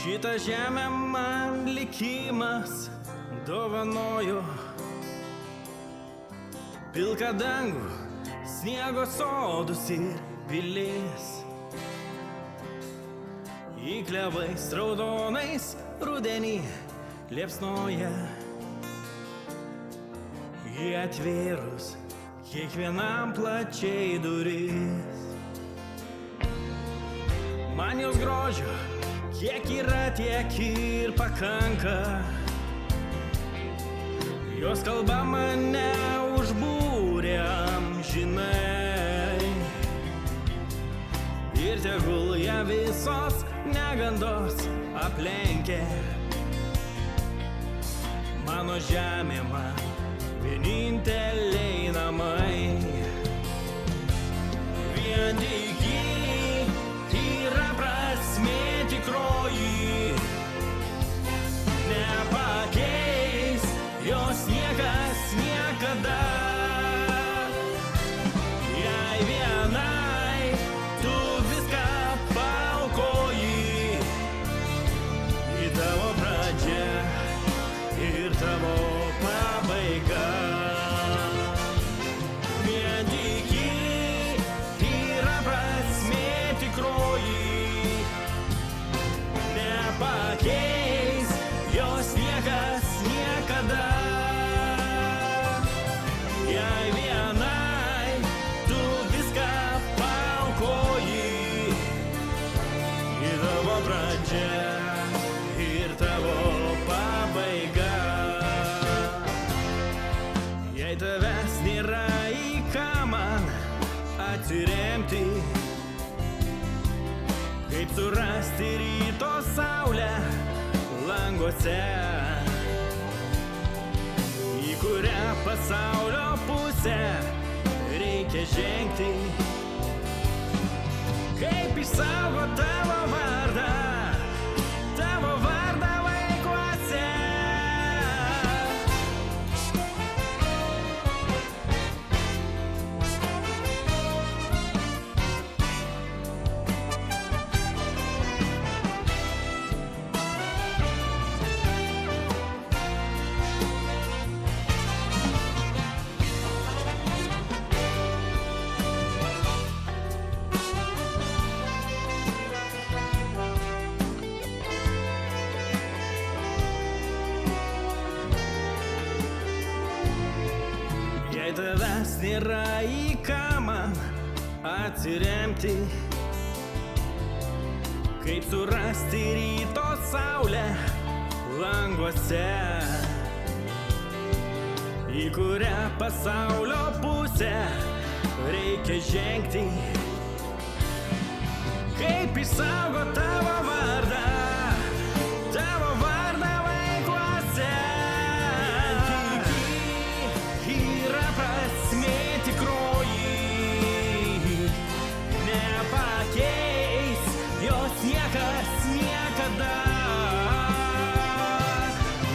Šitą žemę man likimas dovanojo, pilką dangų, sniego sodus ir pilis, į klevais raudonais rudenį liepsnoja, į atvėrus kiekvienam plačiai duris. Man jos grožio kiek yra, tiek ir pakanka, jos kalba mane užbūrė amžinai, ir tegul ją visos negandos aplenkia. Mano žemė man vieninteliai namai, vien tik ji yra prasmė tikroji, nepakeis jos niekas niekada. Jei vienai tu viską paaukoji, į tavo pradžią ir tavo pabaiga. Vien tik ji yra prasmė tikroji, nepakeis jos niekas niekada. Jei vienai tu viską paaukoji, į tavo pradžią ir tavo pabaiga. Jei tavęs nėra, į ką man atsiremti, kaip surasti ryto saulę languose, į kurią pasaulio pusę reikia žengti, kaip išsaugot tavo vardą vaikuose. Jei tavęs nėra, į ką man atsiremti, kaip surasti ryto saulę languose, į kurią pasaulio pusę reikia žengti, kaip išsaugot tavo vardą vaikuose. Yra prasmė tikroji, nepakeis jos niekas niekada.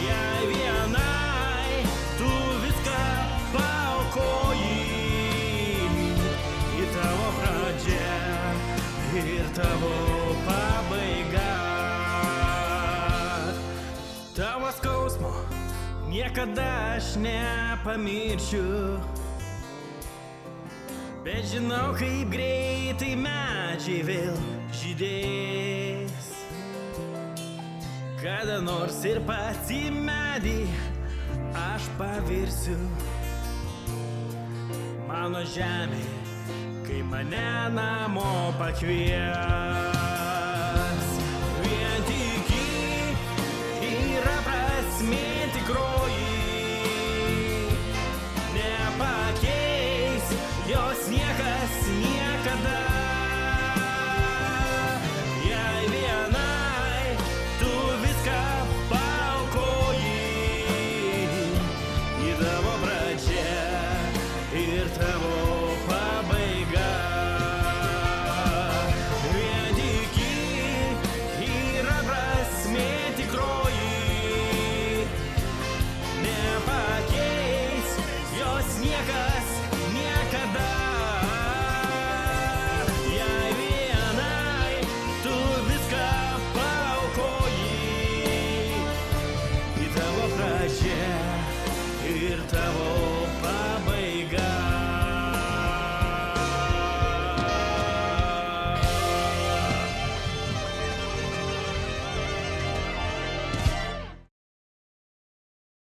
Jei vienai tu viską paaukoji, į tavo pradžią ir tavo pabaiga. Tavo skausmo niekada aš nepamiršiu, bet žinau, kaip greitai medžiai vėl žydės. Kada nors ir pats į medį aš pavirsiu. Mano žemė, kai mane namo pakvies.